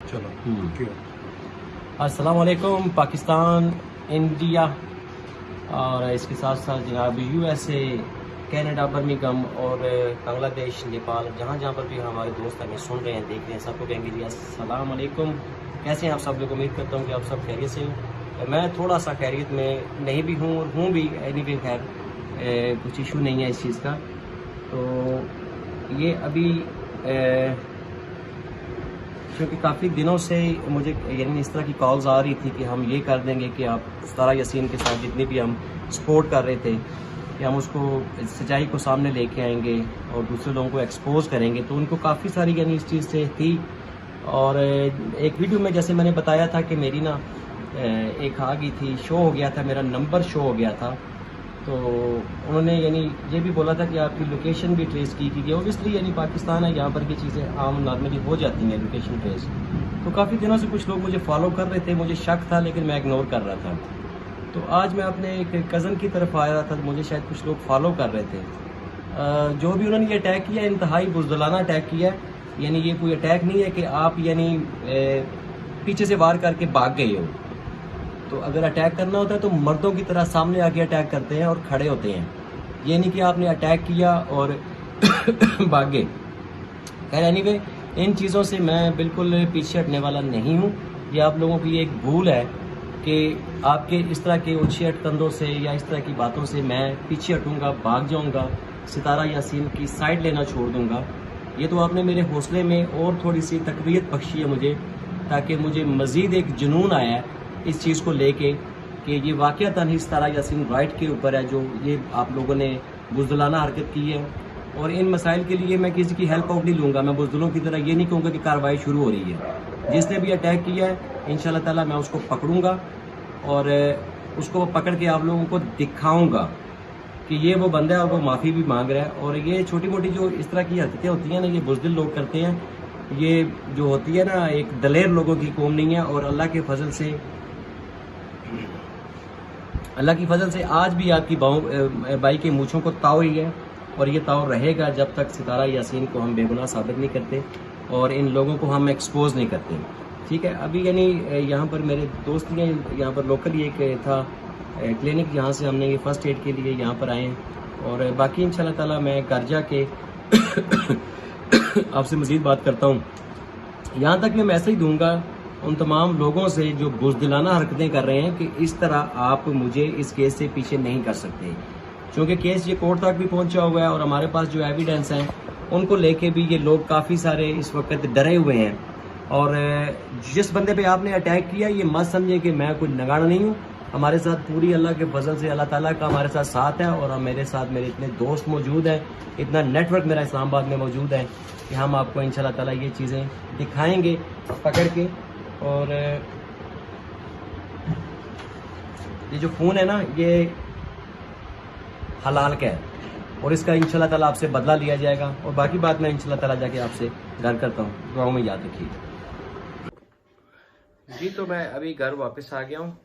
चलो। अस्सलाम वालेकुम पाकिस्तान, इंडिया और इसके साथ साथ जनाब यूएसए, कनाडा, बर्मिंघम और बांग्लादेश, नेपाल, जहाँ जहाँ पर भी हमारे दोस्त हमें सुन रहे हैं, देख रहे हैं, सबको कहेंगे जी अस्सलाम वालेकुम। कैसे हैं आप सब लोग? उम्मीद करता हूँ कि आप सब खैरियत से हो। मैं थोड़ा सा खैरियत में नहीं भी हूँ और हूँ भी, एनीवे खैर कुछ इशू नहीं है इस चीज़ का। तो ये अभी क्योंकि काफ़ी दिनों से मुझे यानी इस तरह की कॉल्स आ रही थी कि हम ये कर देंगे कि आप सतारा यासीन के साथ जितनी भी हम सपोर्ट कर रहे थे कि हम उसको सच्चाई को सामने लेके आएंगे और दूसरे लोगों को एक्सपोज करेंगे, तो उनको काफ़ी सारी यानी इस चीज़ से थी। और एक वीडियो में जैसे मैंने बताया था कि मेरी ना एक आ गई थी, शो हो गया था, मेरा नंबर शो हो गया था। तो उन्होंने यानी ये भी बोला था कि आपकी लोकेशन भी ट्रेस की गई। ओबियसली यानी पाकिस्तान है, यहाँ पर ये चीज़ें आम नॉर्मली हो जाती हैं लोकेशन ट्रेस। तो काफ़ी दिनों से कुछ लोग मुझे फॉलो कर रहे थे, मुझे शक था लेकिन मैं इग्नोर कर रहा था। तो आज मैं अपने एक कज़न की तरफ आया था, तो मुझे शायद कुछ लोग फॉलो कर रहे थे। जो भी उन्होंने ये अटैक किया, इंतहाई बुज़दिलाना अटैक किया है। यानी ये कोई अटैक नहीं है कि आप यानी पीछे से वार करके भाग गए हो। तो अगर अटैक करना होता है तो मर्दों की तरह सामने आके अटैक करते हैं और खड़े होते हैं। ये नहीं कि आपने अटैक किया और भागे। खैर एनीवे, इन चीज़ों से मैं बिल्कुल पीछे हटने वाला नहीं हूँ। ये आप लोगों की एक भूल है कि आपके इस तरह के ऊँचे अटकंदों से या इस तरह की बातों से मैं पीछे हटूँगा, भाग जाऊँगा, सितारा यासीन की साइड लेना छोड़ दूँगा। ये तो आपने मेरे हौसले में और थोड़ी सी तकवीत बख्शी है मुझे, ताकि मुझे मज़ीद एक जुनून आया है इस चीज़ को लेके कि ये वाक़यातन ही सितारा यासीन राइट के ऊपर है, जो ये आप लोगों ने बुज़दिलाना हरकत की है। और इन मसाइल के लिए मैं किसी की हेल्प आउट नहीं लूँगा। मैं बुज़दिलों की तरह ये नहीं कहूँगा कि कार्रवाई शुरू हो रही है। जिसने भी अटैक किया है इंशाल्लाह ताला मैं उसको पकड़ूँगा और उसको पकड़ के आप लोगों को दिखाऊँगा कि ये वो बंदा है और वो माफ़ी भी मांग रहा है। और ये छोटी मोटी जो इस तरह की हरकतें होती हैं ना, ये बुज़दिल लोग करते हैं। ये जो होती है ना, एक दलेर लोगों की कौम नहीं है। और अल्लाह की फजल से आज भी आपकी बाई के मूँछों को ताव ही है और ये ताव रहेगा जब तक सितारा यासीन को हम बेगुनाह साबित नहीं करते और इन लोगों को हम एक्सपोज नहीं करते। ठीक है, अभी यानी यहाँ पर मेरे दोस्त ने यहाँ पर लोकल एक था क्लिनिक, यहाँ से हमने ये फ़र्स्ट एड के लिए यहाँ पर आए हैं। और बाकी इंशाल्लाह ताला मैं घर जाके आपसे मज़ीद बात करता हूँ। यहाँ तक मैं मैसेज दूंगा उन तमाम लोगों से जो बुज़दिलाना हरकतें कर रहे हैं कि इस तरह आप मुझे इस केस से पीछे नहीं कर सकते, क्योंकि केस ये कोर्ट तक भी पहुंचा हुआ है और हमारे पास जो एविडेंस हैं उनको लेके भी ये लोग काफ़ी सारे इस वक्त डरे हुए हैं। और जिस बंदे पे आपने अटैक किया, ये मत समझे कि मैं कोई नगाड़ा नहीं हूँ। हमारे साथ पूरी अल्लाह के फजल से अल्लाह ताला का हमारे साथ साथ है और मेरे साथ मेरे इतने दोस्त मौजूद हैं, इतना नेटवर्क मेरा इस्लामाबाद में मौजूद है कि हम आपको इंशाल्लाह ताला ये चीज़ें दिखाएंगे पकड़ के। और ये जो फ़ोन है ना, ये हलाल का है और इसका इंशाल्लाह ताला आपसे बदला लिया जाएगा। और बाकी बात मैं इंशाल्लाह ताला जाके आपसे घर करता हूँ, दुआओं में याद रखिए जी। तो मैं अभी घर वापस आ गया हूँ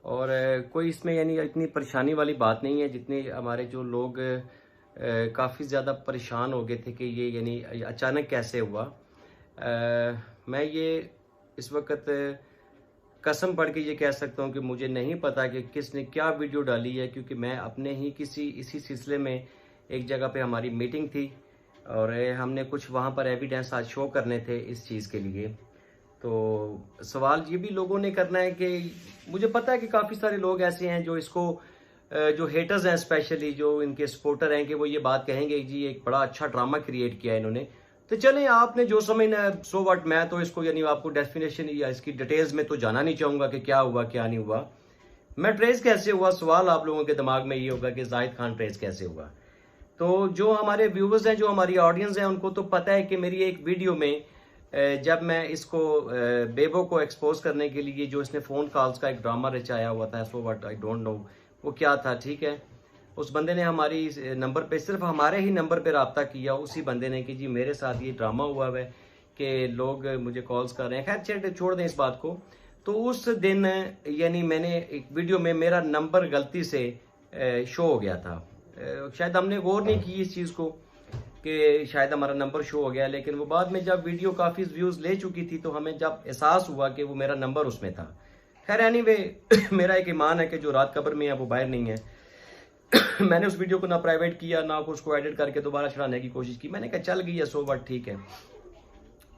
और कोई इसमें यानी इतनी परेशानी वाली बात नहीं है जितने हमारे जो लोग काफ़ी ज़्यादा परेशान हो गए थे कि ये यानी अचानक कैसे हुआ। मैं ये इस वक्त कसम पढ़ के ये कह सकता हूँ कि मुझे नहीं पता कि किसने क्या वीडियो डाली है, क्योंकि मैं अपने ही इसी सिलसिले में एक जगह पे हमारी मीटिंग थी और हमने कुछ वहाँ पर एविडेंस आज शो करने थे इस चीज़ के लिए। तो सवाल ये भी लोगों ने करना है कि मुझे पता है कि काफ़ी सारे लोग ऐसे हैं जो इसको जो हेटर्स हैं, स्पेशली जो इनके सपोर्टर हैं, कि वो ये बात कहेंगे जी एक बड़ा अच्छा ड्रामा क्रिएट किया है इन्होंने। तो चलें, आपने जो समझना है सो व्हाट। मैं तो इसको यानी आपको डेफिनेशन या इसकी डिटेल्स में तो जाना नहीं चाहूँगा कि क्या हुआ क्या नहीं हुआ, मैं ट्रेस कैसे हुआ। सवाल आप लोगों के दिमाग में ये होगा कि जाहिद खान ट्रेस कैसे हुआ। तो जो हमारे व्यूवर्स हैं, जो हमारी ऑडियंस हैं, उनको तो पता है कि मेरी एक वीडियो में जब मैं इसको बेबो को एक्सपोज करने के लिए जो इसने फ़ोन कॉल्स का एक ड्रामा रचाया हुआ था, so what I don't know वो क्या था। ठीक है, उस बंदे ने हमारी नंबर पे, सिर्फ हमारे ही नंबर पे रब्ता किया, उसी बंदे ने कि जी मेरे साथ ये ड्रामा हुआ है कि लोग मुझे कॉल्स कर रहे हैं। खैर छोड़ दें इस बात को। तो उस दिन यानी मैंने एक वीडियो में मेरा नंबर गलती से शो हो गया था। शायद हमने गौर नहीं की इस चीज़ को कि शायद हमारा नंबर शो हो गया, लेकिन वो बाद में जब वीडियो काफ़ी व्यूज़ ले चुकी थी तो हमें जब एहसास हुआ कि वो मेरा नंबर उसमें था। खैर एनीवे मेरा एक ईमान है कि जो रात कब्र में है वो बाहर नहीं है। मैंने उस वीडियो को ना प्राइवेट किया, ना उसको एडिट करके दोबारा चढ़ाने की कोशिश की। मैंने कहा चल गई है, सो बट ठीक है।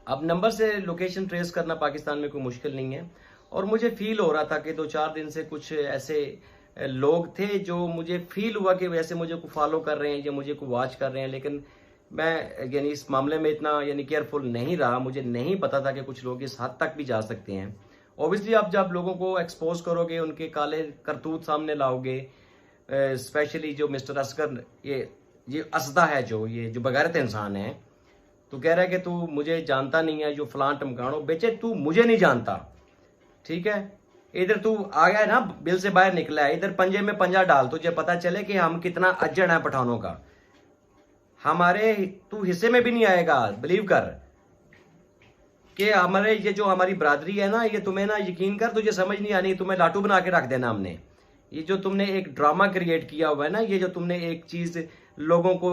अब नंबर से लोकेशन ट्रेस करना पाकिस्तान में कोई मुश्किल नहीं है, और मुझे फील हो रहा था कि 2-4 दिन से कुछ ऐसे लोग थे जो मुझे फील हुआ कि वैसे मुझे को फॉलो कर रहे हैं या मुझे को वॉच कर रहे हैं, लेकिन मैं यानी इस मामले में इतना यानी केयरफुल नहीं रहा। मुझे नहीं पता था कि कुछ लोग इस हद तक भी जा सकते हैं। ऑब्वियसली आप जब लोगों को एक्सपोज करोगे, उनके काले करतूत सामने लाओगे, स्पेशली जो मिस्टर असगर ये असदा है, जो बगैरत इंसान है, तो कह रहा है कि तू मुझे जानता नहीं है, जो फलां टमकानो। बेचे तू मुझे नहीं जानता, ठीक है? इधर तू आ गया ना, बिल से बाहर निकला है, इधर पंजे में पंजा डाल, तुझे पता चले कि हम कितना अज्जड़ है पठानों का। हमारे तू हिस्से में भी नहीं आएगा, बिलीव कर कि हमारे ये जो हमारी बरादरी है ना, ये तुम्हें ना यकीन कर तुझे समझ नहीं आनी, तुम्हें लाटू बना के रख देना हमने। ये जो तुमने एक ड्रामा क्रिएट किया हुआ है ना, ये जो तुमने एक चीज लोगों को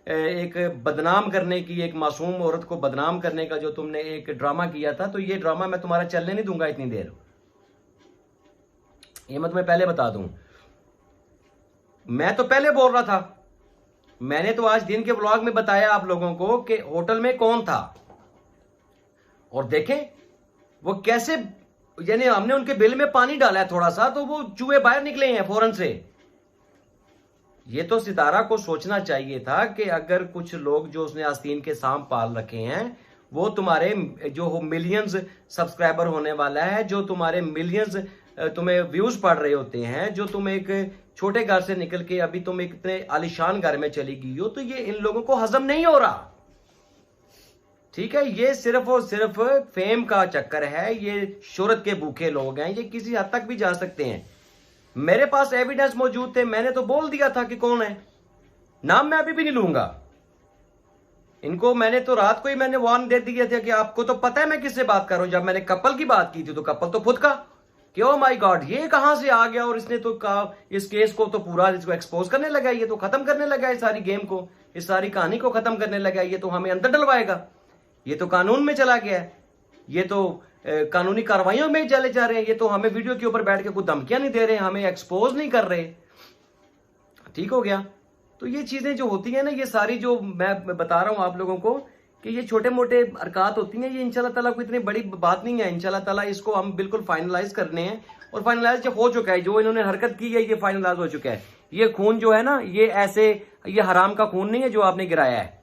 एक बदनाम करने की, एक मासूम औरत को बदनाम करने का जो तुमने एक ड्रामा किया था, तो ये ड्रामा मैं तुम्हारा चलने नहीं दूंगा इतनी देर। ये मैं तुम्हें पहले बता दूं। मैं तो पहले बोल रहा था, मैंने तो आज दिन के व्लॉग में बताया आप लोगों को कि होटल में कौन था, और देखें वो कैसे, यानी हमने उनके बिल में पानी डाला है थोड़ा सा, तो वो चूहे बाहर निकले हैं फौरन से। ये तो सितारा को सोचना चाहिए था कि अगर कुछ लोग जो उसने आस्तीन के सांप पाल रखे हैं, वो तुम्हारे जो मिलियंस सब्सक्राइबर होने वाला है, जो तुम्हारे मिलियंस तुम्हें व्यूज पड़ रहे होते हैं, जो तुम एक छोटे घर से निकल के अभी तुम एक इतने आलिशान घर में चली गई हो, तो ये इन लोगों को हजम नहीं हो रहा, ठीक है? ये सिर्फ और सिर्फ फेम का चक्कर है। ये शोहरत के भूखे लोग हैं, ये किसी हद तक भी जा सकते हैं। मेरे पास एविडेंस मौजूद थे, मैंने तो बोल दिया था कि कौन है। नाम मैं अभी भी नहीं लूंगा इनको। मैंने तो रात को ही मैंने वार्न दे दिया था कि आपको तो पता है मैं किससे बात कर रहा हूं। जब मैंने कपल की बात की थी तो कपल तो खुद का कि ओ माय गॉड ये कहां से आ गया, और इसने तो कहा इस केस को तो पूरा इसको एक्सपोज करने लगा, ये तो खत्म करने लगा इस सारी गेम को, इस सारी कहानी को खत्म करने लगा, ये तो हमें अंदर डलवाएगा, ये तो कानून में चला गया है, ये तो कानूनी कार्रवाइयों में चले जा रहे हैं, ये तो हमें वीडियो के ऊपर बैठ के कोई धमकियां नहीं दे रहे, हमें एक्सपोज नहीं कर रहे। ठीक हो गया? तो ये चीजें जो होती हैं ना, ये सारी जो मैं बता रहा हूं आप लोगों को कि ये छोटे मोटे हरकत होती हैं, ये इंशाल्लाह ताला कोई इतनी बड़ी बात नहीं है। इंशाल्लाह ताला इसको हम बिल्कुल फाइनलाइज करने हैं, और फाइनलाइज जब हो चुका है, जो इन्होंने हरकत की है ये फाइनलाइज हो चुका है। ये खून जो है ना, ये ऐसे ये हराम का खून नहीं है जो आपने गिराया है,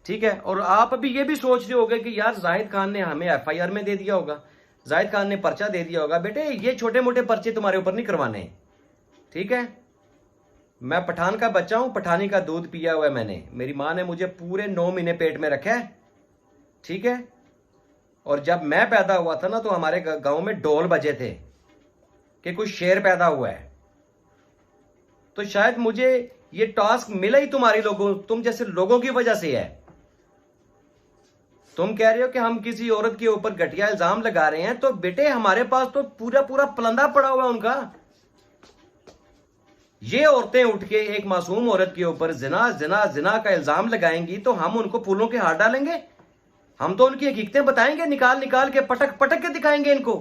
ठीक है? और आप अभी ये भी सोच रहे होगे कि यार जाहिद खान ने हमें FIR में दे दिया होगा, जाहिद खान ने पर्चा दे दिया होगा। बेटे ये छोटे मोटे पर्चे तुम्हारे ऊपर नहीं करवाने, ठीक है? मैं पठान का बच्चा हूं, पठानी का दूध पिया हुआ है मैंने। मेरी माँ ने मुझे पूरे 9 महीने पेट में रखा है, ठीक है? और जब मैं पैदा हुआ था ना, तो हमारे गांव में ढोल बजे थे कि कुछ शेर पैदा हुआ है। तो शायद मुझे ये टास्क मिला ही तुम्हारी लोगों, तुम जैसे लोगों की वजह से है। तुम कह रहे हो कि हम किसी औरत के ऊपर घटिया इल्जाम लगा रहे हैं, तो बेटे हमारे पास तो पूरा पूरा पलंदा पड़ा हुआ है उनका। ये औरतें उठ के एक मासूम औरत के ऊपर जिना जिना जिना का इल्जाम लगाएंगी, तो हम उनको फूलों के हाथ डालेंगे? हम तो उनकी हकीकतें बताएंगे, निकाल निकाल के पटक पटक के दिखाएंगे इनको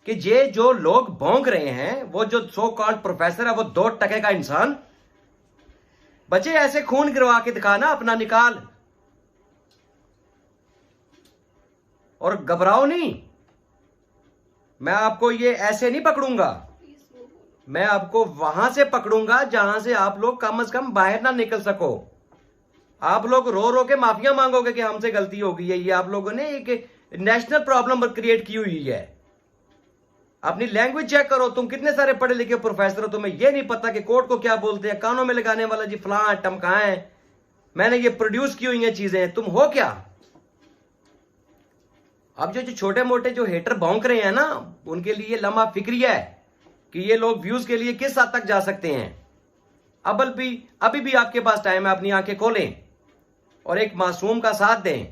कि ये जो लोग भौंक रहे हैं, वो जो सो कॉल्ड प्रोफेसर है, वो 2 टके का इंसान। बच्चे ऐसे खून गिरवा के दिखाना अपना, निकाल, और घबराओ नहीं। मैं आपको ये ऐसे नहीं पकड़ूंगा, मैं आपको वहां से पकड़ूंगा जहां से आप लोग कम से कम बाहर ना निकल सको। आप लोग रो रो के माफिया मांगोगे कि हमसे गलती हो गई है। ये आप लोगों ने एक नेशनल प्रॉब्लम क्रिएट की हुई है। अपनी लैंग्वेज चेक करो। तुम कितने सारे पढ़े लिखे प्रोफेसर हो, तुम्हें यह नहीं पता कि कोर्ट को क्या बोलते हैं, कानों में लगाने वाला जी फलां टमकाएं, मैंने ये प्रोड्यूस की हुई हैं चीजें। तुम हो क्या? अब जो छोटे मोटे जो हेटर भौंक रहे हैं ना, उनके लिए लम्हा फिक्रिया है कि ये लोग व्यूज के लिए किस हद तक जा सकते हैं। अभी भी आपके पास टाइम है, अपनी आंखें खोलें और एक मासूम का साथ दें।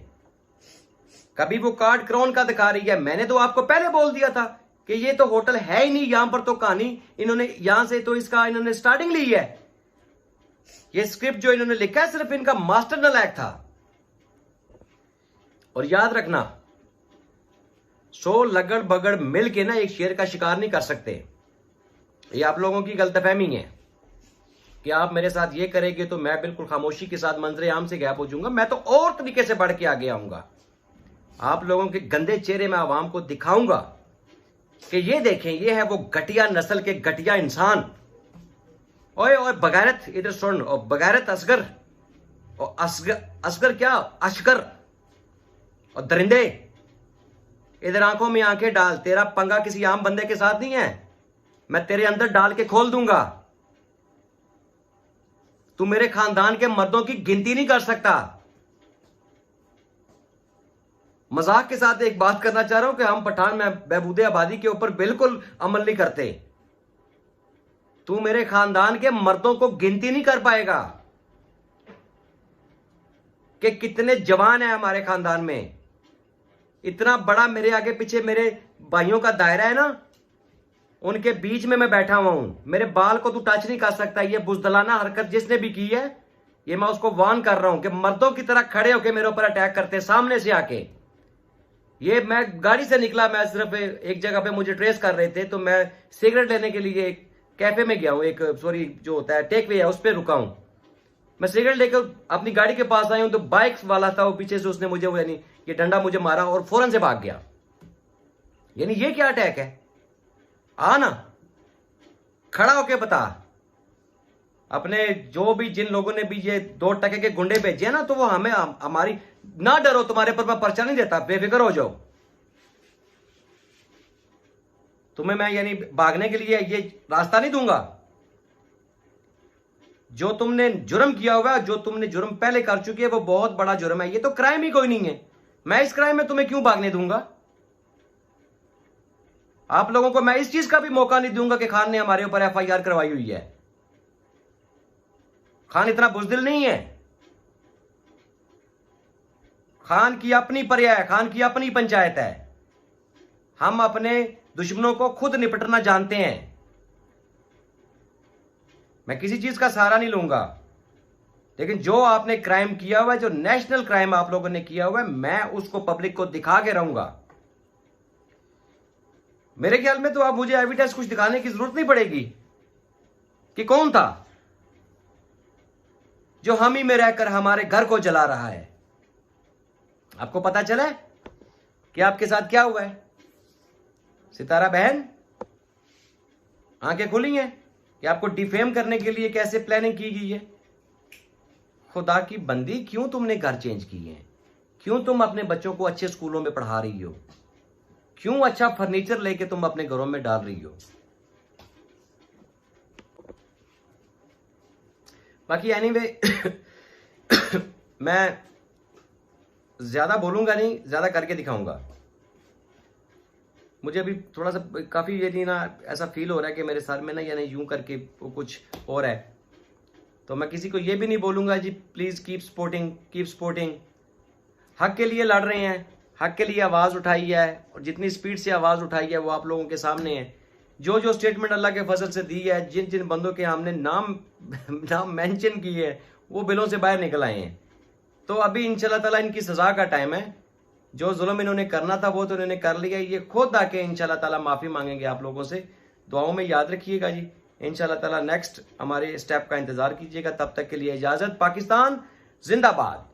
कभी वो कार्ड क्राउन का दिखा रही है। मैंने तो आपको पहले बोल दिया था कि ये तो होटल है ही नहीं, यहां पर तो कहानी इन्होंने यहां से तो इसका इन्होंने स्टार्टिंग ली है। ये स्क्रिप्ट जो इन्होंने लिखा है सिर्फ इनका मास्टर नालायक था। और याद रखना, 100 लगड़ बगड़ मिल के ना एक शेर का शिकार नहीं कर सकते। ये आप लोगों की गलतफहमी है कि आप मेरे साथ ये करेंगे तो मैं बिल्कुल खामोशी के साथ मंजरे आम से गायब हो जाऊंगा। मैं तो और तरीके से बढ़ के आगे आऊंगा। आप लोगों के गंदे चेहरे में आवाम को दिखाऊंगा कि ये देखें, ये है वो घटिया नस्ल के घटिया इंसान। ओए ओए बगैरत, इधर सुन। और बगैरत असगर, और असगर क्या, अशगर और दरिंदे, इधर आंखों में आंखें डाल। तेरा पंगा किसी आम बंदे के साथ नहीं है, मैं तेरे अंदर डाल के खोल दूंगा। तू मेरे खानदान के मर्दों की गिनती नहीं कर सकता। मजाक के साथ एक बात करना चाह रहा हूं कि हम पठान में बहबूदे आबादी के ऊपर बिल्कुल अमल नहीं करते। तू मेरे खानदान के मर्दों को गिनती नहीं कर पाएगा कि कितने जवान हैं हमारे खानदान में। इतना बड़ा मेरे आगे पीछे मेरे भाइयों का दायरा है ना, उनके बीच में मैं बैठा हुआ हूं। मेरे बाल को तू टच नहीं कर सकता। ये बुजदलाना हरकत जिसने भी की है, ये मैं उसको वार्न कर रहा हूं कि मर्दों की तरह खड़े होकर मेरे ऊपर अटैक करते सामने से आके। ये मैं गाड़ी से निकला, मैं सिर्फ एक जगह पे मुझे ट्रेस कर रहे थे, तो मैं सिगरेट लेने के लिए एक कैफे में गया हूं, एक सॉरी जो होता है टेक वे है, उस पर रुका हूं। मैं सिगरेट लेकर अपनी गाड़ी के पास आया हूं तो बाइक वाला था वो पीछे से, उसने मुझे वो यानी ये डंडा मुझे मारा और फौरन से भाग गया। यानी ये क्या अटैक है? आ ना, खड़ा होके बता। अपने जो भी जिन लोगों ने भी ये 2 टके के गुंडे भेजे ना, तो वो हमें हमारी ना डरो, तुम्हारे पर मैं पर्चा नहीं देता, बेफिक्र हो जाओ। तुम्हें मैं यानी भागने के लिए ये रास्ता नहीं दूंगा। जो तुमने जुर्म किया होगा, जो तुमने जुर्म पहले कर चुकी है, वो बहुत बड़ा जुर्म है। ये तो क्राइम ही कोई नहीं है। मैं इस क्राइम में तुम्हें क्यों भागने दूंगा? आप लोगों को मैं इस चीज का भी मौका नहीं दूंगा कि खान ने हमारे ऊपर एफआईआर करवाई हुई है। खान इतना बुजदिल नहीं है। खान की अपनी पर्या है, खान की अपनी पंचायत है। हम अपने दुश्मनों को खुद निपटना जानते हैं। मैं किसी चीज का सहारा नहीं लूंगा। लेकिन जो आपने क्राइम किया हुआ है, जो नेशनल क्राइम आप लोगों ने किया हुआ है, मैं उसको पब्लिक को दिखा के रहूंगा। मेरे ख्याल में तो अब मुझे एविडेंस कुछ दिखाने की जरूरत नहीं पड़ेगी कि कौन था जो हम ही में रहकर हमारे घर को जला रहा है। आपको पता चला कि आपके साथ क्या हुआ है? सितारा बहन, आंखें खुली हैं कि आपको डिफेम करने के लिए कैसे प्लानिंग की गई है। खुदा की बंदी, क्यों तुमने घर चेंज किए हैं? क्यों तुम अपने बच्चों को अच्छे स्कूलों में पढ़ा रही हो? क्यों अच्छा फर्नीचर लेके तुम अपने घरों में डाल रही हो? बाकी एनीवे मैं ज्यादा बोलूंगा नहीं, ज्यादा करके दिखाऊंगा। मुझे अभी थोड़ा सा काफी ये नहीं ना, ऐसा फील हो रहा है कि मेरे सर में ना यानी यूं करके कुछ और है। तो मैं किसी को ये भी नहीं बोलूंगा जी प्लीज कीप सपोर्टिंग। हक के लिए लड़ रहे हैं, हक के लिए आवाज उठाई है, और जितनी स्पीड से आवाज उठाई है वो आप लोगों के सामने है। जो जो स्टेटमेंट अल्लाह के फजल से दी है, जिन जिन बंदों के हमने नाम मेंशन किए है, वो बिलों से बाहर निकल आए हैं। तो अभी इंशाल्लाह ताला इनकी सजा का टाइम है। जो जुल्म इन्होंने करना था वो तो इन्होंने कर लिया। ये खुद आके इंशाल्लाह ताला माफी मांगेंगे आप लोगों से। दुआओं में याद रखिएगा जी। इंशाल्लाह ताला नेक्स्ट हमारे स्टेप का इंतजार कीजिएगा। तब तक के लिए इजाजत। पाकिस्तान जिंदाबाद।